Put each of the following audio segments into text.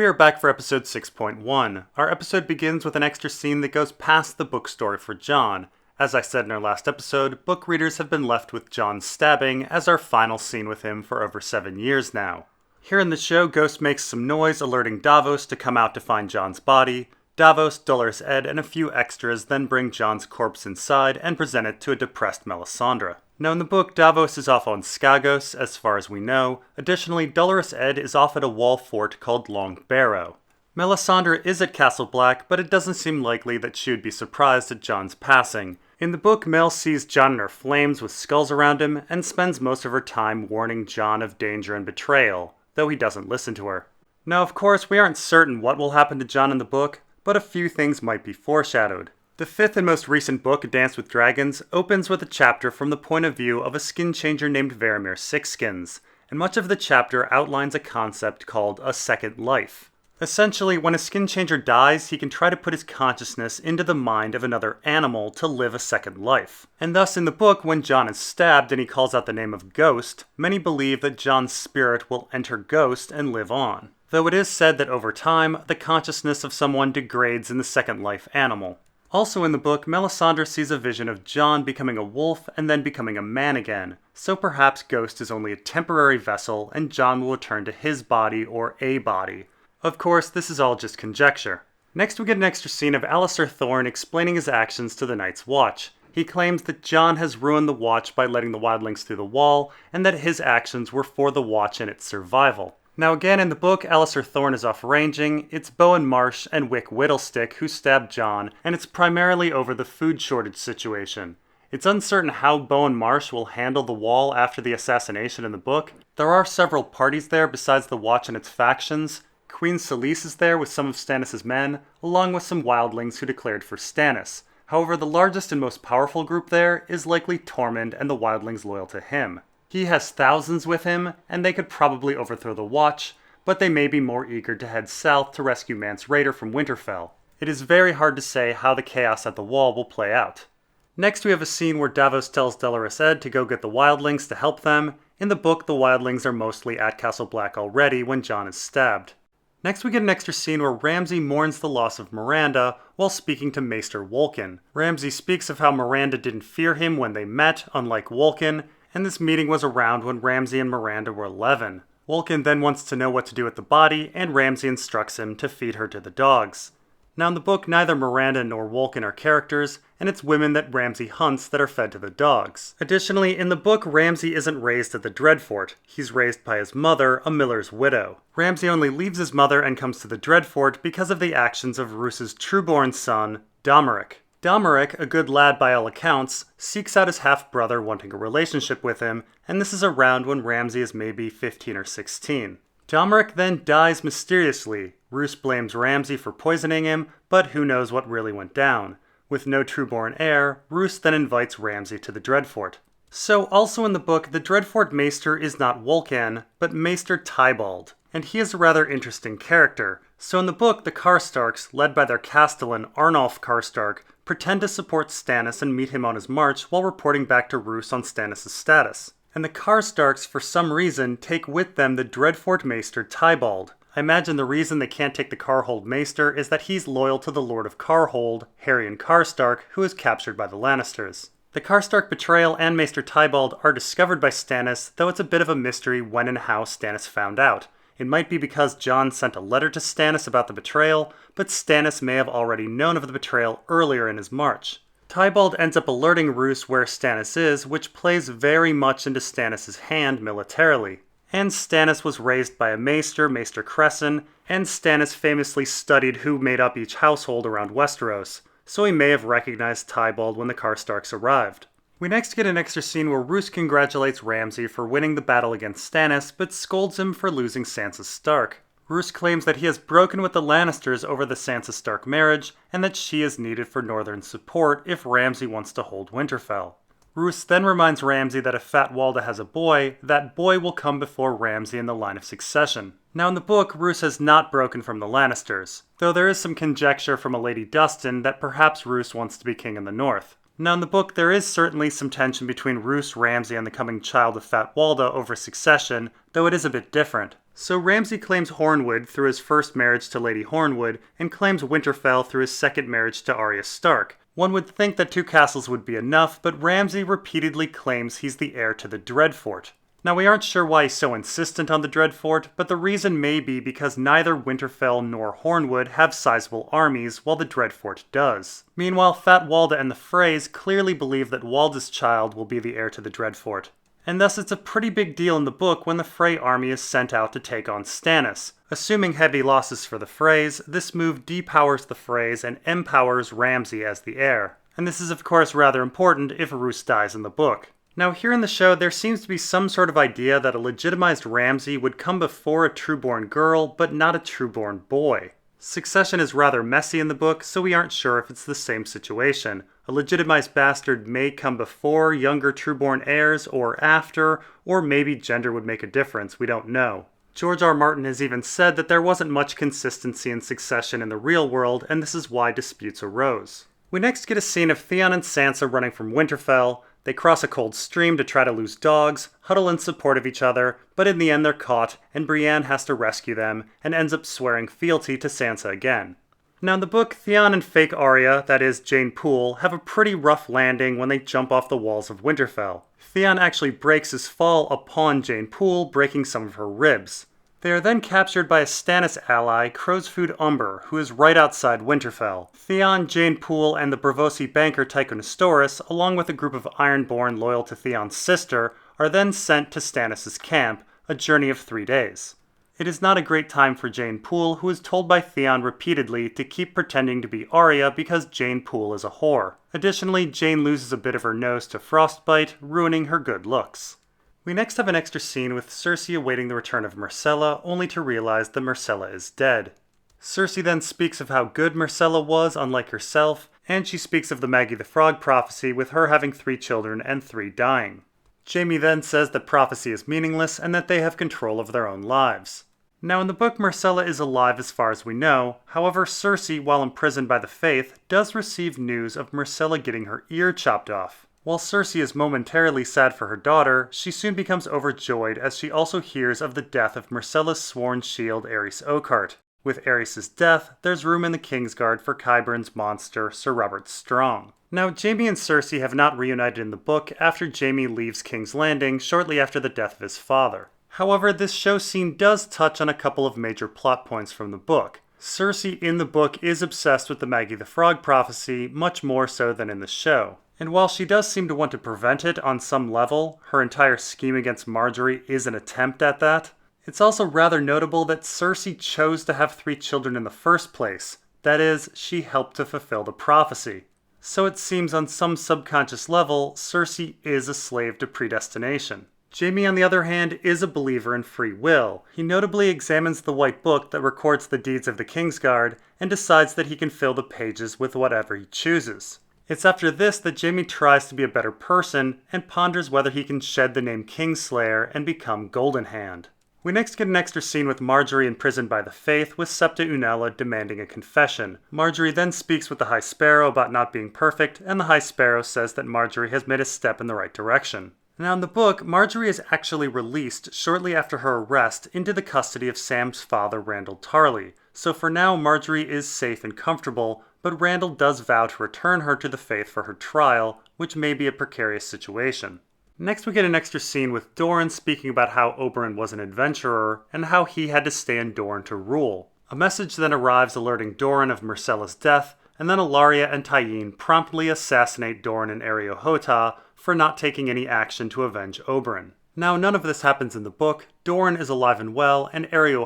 we are back for episode 6.1. Our episode begins with an extra scene that goes past the book story for Jon. As I said in our last episode, book readers have been left with Jon stabbing as our final scene with him for over 7 years now. Here in the show, Ghost makes some noise alerting Davos to come out to find Jon's body. Davos, Dolorous Edd, and a few extras then bring Jon's corpse inside and present it to a depressed Melisandre. Now in the book, Davos is off on Skagos, as far as we know. Additionally, Dolorous Edd is off at a wall fort called Long Barrow. Melisandre is at Castle Black, but it doesn't seem likely that she would be surprised at Jon's passing. In the book, Mel sees Jon in her flames with skulls around him, and spends most of her time warning Jon of danger and betrayal, though he doesn't listen to her. Now of course, we aren't certain what will happen to Jon in the book, but a few things might be foreshadowed. The fifth and most recent book, A Dance with Dragons, opens with a chapter from the point of view of a skin changer named Varamir Sixskins, and much of the chapter outlines a concept called a second life. Essentially, when a skin changer dies, he can try to put his consciousness into the mind of another animal to live a second life. And thus in the book, when Jon is stabbed and he calls out the name of Ghost, many believe that Jon's spirit will enter Ghost and live on. Though it is said that over time, the consciousness of someone degrades in the second life animal. Also in the book, Melisandre sees a vision of Jon becoming a wolf and then becoming a man again, so perhaps Ghost is only a temporary vessel and Jon will return to his body or a body. Of course, this is all just conjecture. Next we get an extra scene of Alliser Thorne explaining his actions to the Night's Watch. He claims that Jon has ruined the Watch by letting the wildlings through the wall, and that his actions were for the Watch and its survival. Now again, in the book, Alliser Thorne is off ranging. It's Bowen Marsh and Wick Whittlestick who stabbed Jon, and it's primarily over the food shortage situation. It's uncertain how Bowen Marsh will handle the wall after the assassination in the book. There are several parties there besides the Watch and its factions. Queen Selyse is there with some of Stannis' men, along with some wildlings who declared for Stannis. However, the largest and most powerful group there is likely Tormund and the wildlings loyal to him. He has thousands with him, and they could probably overthrow the Watch, but they may be more eager to head south to rescue Mance Rayder from Winterfell. It is very hard to say how the chaos at the wall will play out. Next we have a scene where Davos tells Dolorous Edd to go get the wildlings to help them. In the book, the wildlings are mostly at Castle Black already when Jon is stabbed. Next we get an extra scene where Ramsay mourns the loss of Miranda while speaking to Maester Wolkan. Ramsay speaks of how Miranda didn't fear him when they met, unlike Wolkan, and this meeting was around when Ramsay and Miranda were 11. Wolkan then wants to know what to do with the body, and Ramsay instructs him to feed her to the dogs. Now in the book, neither Miranda nor Wolkan are characters, and it's women that Ramsay hunts that are fed to the dogs. Additionally, in the book, Ramsay isn't raised at the Dreadfort. He's raised by his mother, a miller's widow. Ramsay only leaves his mother and comes to the Dreadfort because of the actions of Roos's trueborn son, Domeric. Domeric, a good lad by all accounts, seeks out his half-brother wanting a relationship with him, and this is around when Ramsay is maybe 15 or 16. Domeric then dies mysteriously. Roose blames Ramsay for poisoning him, but who knows what really went down. With no trueborn heir, Roose then invites Ramsay to the Dreadfort. So also in the book, the Dreadfort Maester is not Wolkan, but Maester Tybalt, and he is a rather interesting character. So in the book, the Karstarks, led by their castellan Arnulf Karstark, pretend to support Stannis and meet him on his march while reporting back to Roose on Stannis' status. And the Karstarks, for some reason, take with them the Dreadfort Maester Tybalt. I imagine the reason they can't take the Carhold Maester is that he's loyal to the Lord of Carhold, Haryon Karstark, who is captured by the Lannisters. The Karstark betrayal and Maester Tybalt are discovered by Stannis, though it's a bit of a mystery when and how Stannis found out. It might be because Jon sent a letter to Stannis about the betrayal, but Stannis may have already known of the betrayal earlier in his march. Tybalt ends up alerting Roose where Stannis is, which plays very much into Stannis' hand militarily. And Stannis was raised by a maester, Maester Cresson, and Stannis famously studied who made up each household around Westeros, so he may have recognized Tybalt when the Karstarks arrived. We next get an extra scene where Roose congratulates Ramsay for winning the battle against Stannis, but scolds him for losing Sansa Stark. Roose claims that he has broken with the Lannisters over the Sansa Stark marriage, and that she is needed for Northern support if Ramsay wants to hold Winterfell. Roose then reminds Ramsay that if Fat Walda has a boy, that boy will come before Ramsay in the line of succession. Now in the book, Roose has not broken from the Lannisters, though there is some conjecture from a Lady Dustin that perhaps Roose wants to be king in the North. Now in the book, there is certainly some tension between Roose, Ramsay, and the coming child of Fat Walda over succession, though it is a bit different. So Ramsay claims Hornwood through his first marriage to Lady Hornwood, and claims Winterfell through his second marriage to Arya Stark. One would think that 2 castles would be enough, but Ramsay repeatedly claims he's the heir to the Dreadfort. Now, we aren't sure why he's so insistent on the Dreadfort, but the reason may be because neither Winterfell nor Hornwood have sizable armies, while the Dreadfort does. Meanwhile, Fat Walda and the Freys clearly believe that Walda's child will be the heir to the Dreadfort. And thus it's a pretty big deal in the book when the Frey army is sent out to take on Stannis. Assuming heavy losses for the Freys, this move depowers the Freys and empowers Ramsay as the heir. And this is of course rather important if Roose dies in the book. Now here in the show, there seems to be some sort of idea that a legitimized Ramsay would come before a trueborn girl, but not a trueborn boy. Succession is rather messy in the book, so we aren't sure if it's the same situation. A legitimized bastard may come before younger trueborn heirs, or after, or maybe gender would make a difference, we don't know. George R.R. Martin has even said that there wasn't much consistency in succession in the real world, and this is why disputes arose. We next get a scene of Theon and Sansa running from Winterfell. They cross a cold stream to try to lose dogs, huddle in support of each other, but in the end they're caught, and Brienne has to rescue them, and ends up swearing fealty to Sansa again. Now in the book, Theon and fake Arya, that is Jane Poole, have a pretty rough landing when they jump off the walls of Winterfell. Theon actually breaks his fall upon Jane Poole, breaking some of her ribs. They are then captured by a Stannis ally, Crowsfoot Umber, who is right outside Winterfell. Theon, Jane Poole, and the Braavosi banker Tycho along with a group of Ironborn loyal to Theon's sister, are then sent to Stannis' camp, a journey of 3 days. It is not a great time for Jane Poole, who is told by Theon repeatedly to keep pretending to be Arya because Jane Poole is a whore. Additionally, Jane loses a bit of her nose to frostbite, ruining her good looks. We next have an extra scene with Cersei awaiting the return of Myrcella, only to realize that Myrcella is dead. Cersei then speaks of how good Myrcella was, unlike herself, and she speaks of the Maggie the Frog prophecy with her having 3 children and 3 dying. Jaime then says that prophecy is meaningless and that they have control of their own lives. Now in the book, Myrcella is alive as far as we know, however Cersei, while imprisoned by the Faith, does receive news of Myrcella getting her ear chopped off. While Cersei is momentarily sad for her daughter, she soon becomes overjoyed as she also hears of the death of Myrcella's sworn shield Aerys Oakheart. With Aerys' death, there's room in the Kingsguard for Qyburn's monster, Sir Robert Strong. Now, Jaime and Cersei have not reunited in the book after Jaime leaves King's Landing shortly after the death of his father. However, this show scene does touch on a couple of major plot points from the book. Cersei in the book is obsessed with the Maggie the Frog prophecy, much more so than in the show. And while she does seem to want to prevent it on some level, her entire scheme against Margaery is an attempt at that. It's also rather notable that Cersei chose to have 3 children in the first place. That is, she helped to fulfill the prophecy. So it seems on some subconscious level, Cersei is a slave to predestination. Jaime, on the other hand, is a believer in free will. He notably examines the white book that records the deeds of the Kingsguard and decides that he can fill the pages with whatever he chooses. It's after this that Jaime tries to be a better person and ponders whether he can shed the name Kingslayer and become Golden Hand. We next get an extra scene with Margaery imprisoned by the Faith, with Septa Unella demanding a confession. Margaery then speaks with the High Sparrow about not being perfect, and the High Sparrow says that Margaery has made a step in the right direction. Now in the book, Margaery is actually released shortly after her arrest into the custody of Sam's father, Randall Tarly. So for now, Margaery is safe and comfortable, but Randall does vow to return her to the Faith for her trial, which may be a precarious situation. Next we get an extra scene with Doran speaking about how Oberyn was an adventurer, and how he had to stay in Dorne to rule. A message then arrives alerting Doran of Myrcella's death, and then Ellaria and Tyene promptly assassinate Doran and Arya for not taking any action to avenge Oberyn. Now, none of this happens in the book. Doran is alive and well, and Arya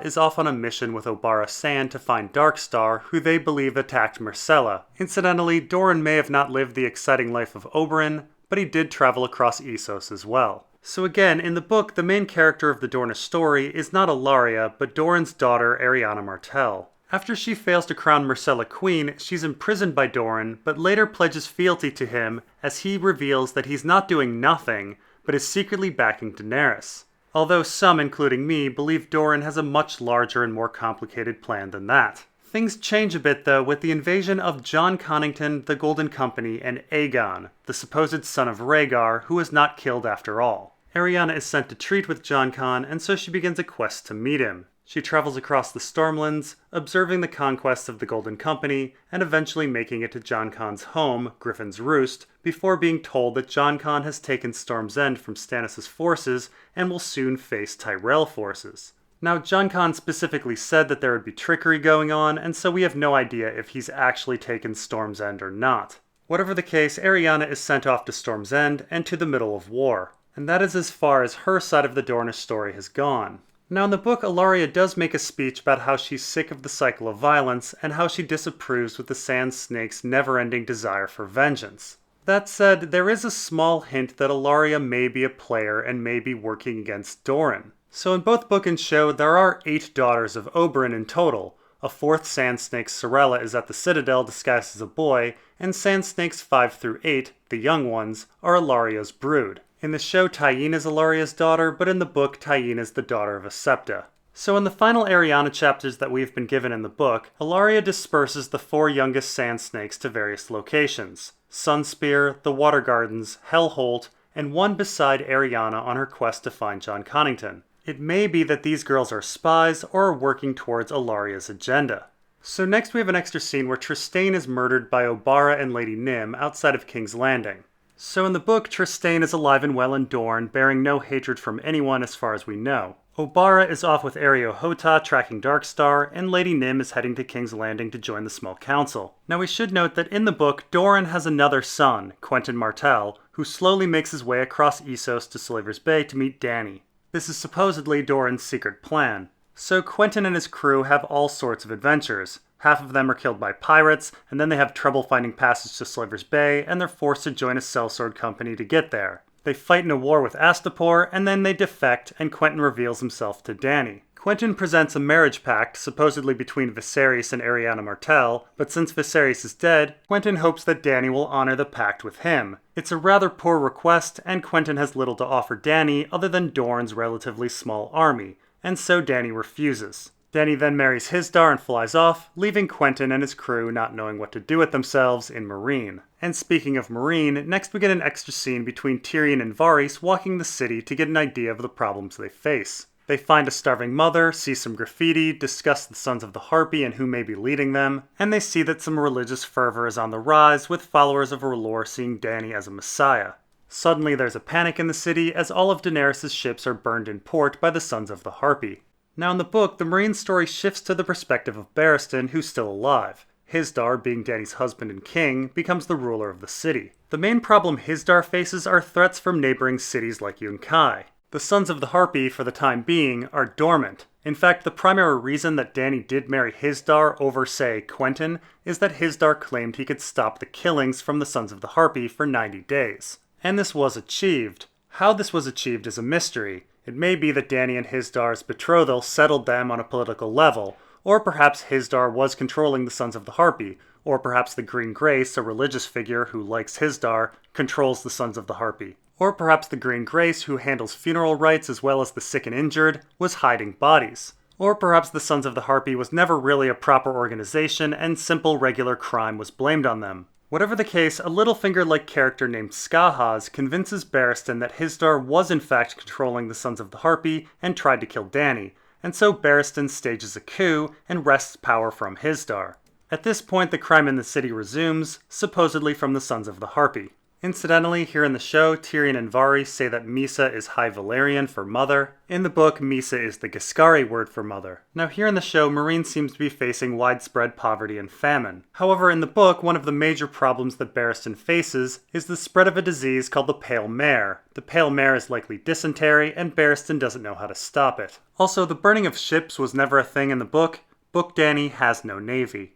is off on a mission with Obara Sand to find Darkstar, who they believe attacked Myrcella. Incidentally, Doran may have not lived the exciting life of Oberyn, but he did travel across Essos as well. So again, in the book, the main character of the Dornish story is not Ellaria, but Doran's daughter, Arianna Martell. After she fails to crown Myrcella queen, she's imprisoned by Doran, but later pledges fealty to him as he reveals that he's not doing nothing, but is secretly backing Daenerys. Although some, including me, believe Doran has a much larger and more complicated plan than that. Things change a bit though with the invasion of Jon Connington, the Golden Company, and Aegon, the supposed son of Rhaegar, who was not killed after all. Arianna is sent to treat with Jon Con, and so she begins a quest to meet him. She travels across the Stormlands, observing the conquests of the Golden Company, and eventually making it to Jon Con's home, Griffin's Roost, before being told that Jon Con has taken Storm's End from Stannis' forces and will soon face Tyrell forces. Now, Jon Con specifically said that there would be trickery going on, and so we have no idea if he's actually taken Storm's End or not. Whatever the case, Arianna is sent off to Storm's End and to the middle of war, and that is as far as her side of the Dornish story has gone. Now in the book, Ellaria does make a speech about how she's sick of the cycle of violence and how she disapproves with the Sand Snake's never-ending desire for vengeance. That said, there is a small hint that Ellaria may be a player and may be working against Doran. So in both book and show, there are 8 daughters of Oberyn in total. A 4th Sand Snake, Sorella, is at the Citadel disguised as a boy, and Sand Snakes 5 through 8, the young ones, are Ellaria's brood. In the show, Tyene is Ellaria's daughter, but in the book, Tyene is the daughter of a Septa. So in the final Arianna chapters that we've been given in the book, Ellaria disperses the 4 youngest Sand Snakes to various locations: Sunspear, the Water Gardens, Hellholt, and one beside Arianna on her quest to find Jon Connington. It may be that these girls are spies or are working towards Ellaria's agenda. So next we have an extra scene where Trystane is murdered by Obara and Lady Nym outside of King's Landing. So in the book, Trystane is alive and well in Dorne, bearing no hatred from anyone as far as we know. Obara is off with Arya Hota tracking Darkstar, and Lady Nym is heading to King's Landing to join the Small Council. Now we should note that in the book, Doran has another son, Quentyn Martell, who slowly makes his way across Essos to Slaver's Bay to meet Dany. This is supposedly Doran's secret plan. So Quentyn and his crew have all sorts of adventures. Half of them are killed by pirates, and then they have trouble finding passage to Slaver's Bay, and they're forced to join a sellsword company to get there. They fight in a war with Astapor, and then they defect, and Quentyn reveals himself to Dany. Quentyn presents a marriage pact, supposedly between Viserys and Arianna Martell, but since Viserys is dead, Quentyn hopes that Dany will honor the pact with him. It's a rather poor request, and Quentyn has little to offer Dany other than Dorne's relatively small army, and so Dany refuses. Dany then marries Hisdar and flies off, leaving Quentyn and his crew not knowing what to do with themselves in Meereen. And speaking of Meereen, next we get an extra scene between Tyrion and Varys walking the city to get an idea of the problems they face. They find a starving mother, see some graffiti, discuss the Sons of the Harpy and who may be leading them, and they see that some religious fervor is on the rise, with followers of R'hllor seeing Dany as a messiah. Suddenly there's a panic in the city as all of Daenerys' ships are burned in port by the Sons of the Harpy. Now in the book, the Meereen story shifts to the perspective of Barristan, who's still alive. Hisdar, being Dany's husband and king, becomes the ruler of the city. The main problem Hisdar faces are threats from neighboring cities like Yunkai. The Sons of the Harpy, for the time being, are dormant. In fact, the primary reason that Dany did marry Hisdar over, say, Quentyn, is that Hisdar claimed he could stop the killings from the Sons of the Harpy for 90 days. And this was achieved. How this was achieved is a mystery. It may be that Dany and Hisdar's betrothal settled them on a political level, or perhaps Hisdar was controlling the Sons of the Harpy, or perhaps the Green Grace, a religious figure who likes Hisdar, controls the Sons of the Harpy. Or perhaps the Green Grace, who handles funeral rites as well as the sick and injured, was hiding bodies. Or perhaps the Sons of the Harpy was never really a proper organization and simple regular crime was blamed on them. Whatever the case, a Littlefinger-like character named Skahaz convinces Barristan that Hisdar was in fact controlling the Sons of the Harpy and tried to kill Dany, and so Barristan stages a coup and wrests power from Hisdar. At this point, the crime in the city resumes, supposedly from the Sons of the Harpy. Incidentally, here in the show, Tyrion and Varys say that Misa is High Valyrian for mother. In the book, Misa is the Giscari word for mother. Now here in the show, Meereen seems to be facing widespread poverty and famine. However, in the book, one of the major problems that Barristan faces is the spread of a disease called the Pale Mare. The Pale Mare is likely dysentery, and Barristan doesn't know how to stop it. Also, the burning of ships was never a thing in the book. Book Dany has no navy.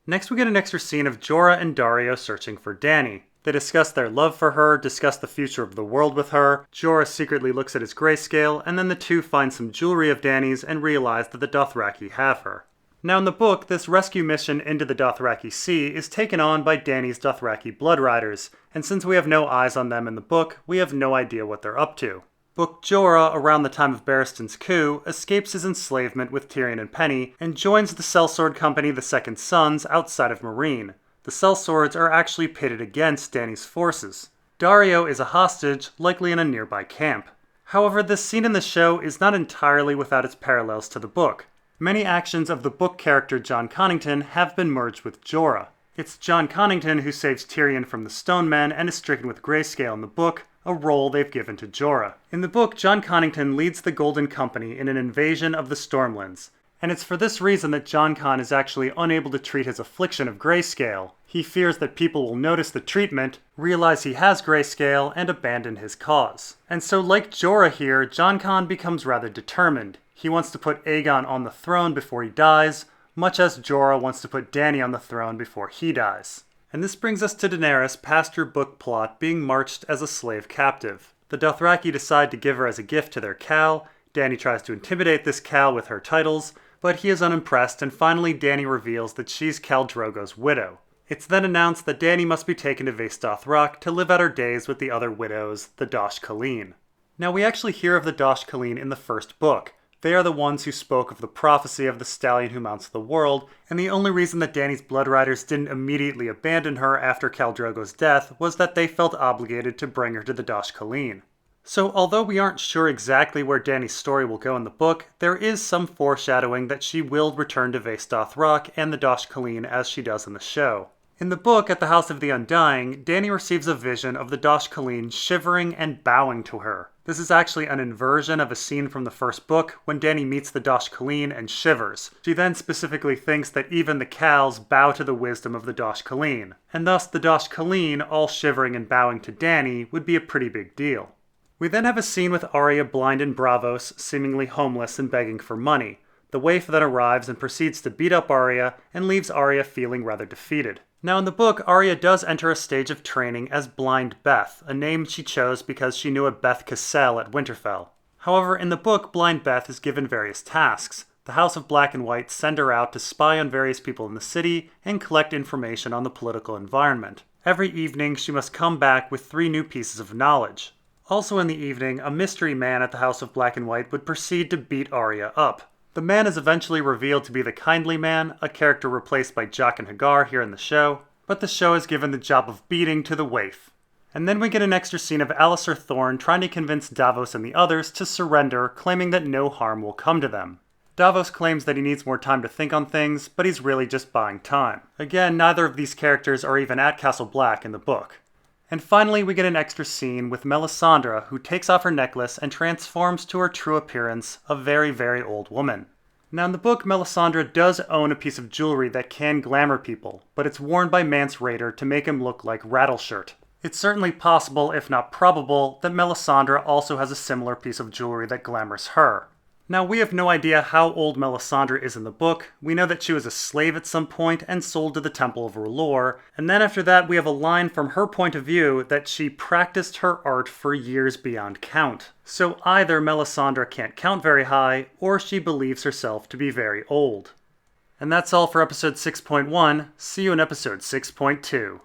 Next we get an extra scene of Jorah and Daario searching for Dany. They discuss their love for her, discuss the future of the world with her. Jorah secretly looks at his grayscale, and then the two find some jewelry of Dany's and realize that the Dothraki have her. Now in the book, this rescue mission into the Dothraki Sea is taken on by Dany's Dothraki blood riders, and since we have no eyes on them in the book, we have no idea what they're up to. Book Jorah, around the time of Barristan's coup, escapes his enslavement with Tyrion and Penny, and joins the sellsword company the Second Sons outside of Meereen. The sellswords are actually pitted against Dany's forces. Daario is a hostage, likely in a nearby camp. However, this scene in the show is not entirely without its parallels to the book. Many actions of the book character Jon Connington have been merged with Jorah. It's Jon Connington who saves Tyrion from the Stone Men and is stricken with grayscale in the book, a role they've given to Jorah. In the book, Jon Connington leads the Golden Company in an invasion of the Stormlands, and it's for this reason that Jon Con is actually unable to treat his affliction of grayscale. He fears that people will notice the treatment, realize he has grayscale, and abandon his cause. And so like Jorah here, Jon Con becomes rather determined. He wants to put Aegon on the throne before he dies, much as Jorah wants to put Dany on the throne before he dies. And this brings us to Daenerys past her book plot being marched as a slave captive. The Dothraki decide to give her as a gift to their Khal. Dany tries to intimidate this Khal with her titles, but he is unimpressed, and finally Dany reveals that she's Khal Drogo's widow. It's then announced that Dany must be taken to Vaes Dothrak to live out her days with the other widows, the Dosh Khaleen. Now we actually hear of the Dosh Khaleen in the first book. They are the ones who spoke of the prophecy of the stallion who mounts the world, and the only reason that Dany's blood riders didn't immediately abandon her after Khal Drogo's death was that they felt obligated to bring her to the Dosh Khaleen. So although we aren't sure exactly where Dany's story will go in the book, there is some foreshadowing that she will return to Vaes Dothrak and the Dosh Khaleen as she does in the show. In the book, at the House of the Undying, Dany receives a vision of the Dosh Khaleen shivering and bowing to her. This is actually an inversion of a scene from the first book when Dany meets the Dosh Khaleen and shivers. She then specifically thinks that even the Khals bow to the wisdom of the Dosh Khaleen, and thus the Dosh Khaleen all shivering and bowing to Dany would be a pretty big deal. We then have a scene with Arya blind in Braavos, seemingly homeless and begging for money. The waif then arrives and proceeds to beat up Arya and leaves Arya feeling rather defeated. Now in the book, Arya does enter a stage of training as Blind Beth, a name she chose because she knew a Beth Cassel at Winterfell. However, in the book, Blind Beth is given various tasks. The House of Black and White send her out to spy on various people in the city and collect information on the political environment. Every evening, she must come back with 3 new pieces of knowledge. Also in the evening, a mystery man at the House of Black and White would proceed to beat Arya up. The man is eventually revealed to be the Kindly Man, a character replaced by Jaqen H'ghar here in the show, but the show is given the job of beating to the waif. And then we get an extra scene of Alliser Thorne trying to convince Davos and the others to surrender, claiming that no harm will come to them. Davos claims that he needs more time to think on things, but he's really just buying time. Again, neither of these characters are even at Castle Black in the book. And finally, we get an extra scene with Melisandre, who takes off her necklace and transforms to her true appearance, a very, very old woman. Now in the book, Melisandre does own a piece of jewelry that can glamour people, but it's worn by Mance Rayder to make him look like Rattleshirt. It's certainly possible, if not probable, that Melisandre also has a similar piece of jewelry that glamours her. Now, we have no idea how old Melisandre is in the book. We know that she was a slave at some point and sold to the Temple of R'hllor, and then after that we have a line from her point of view that she practiced her art for years beyond count. So either Melisandre can't count very high, or she believes herself to be very old. And that's all for episode 6.1. See you in episode 6.2.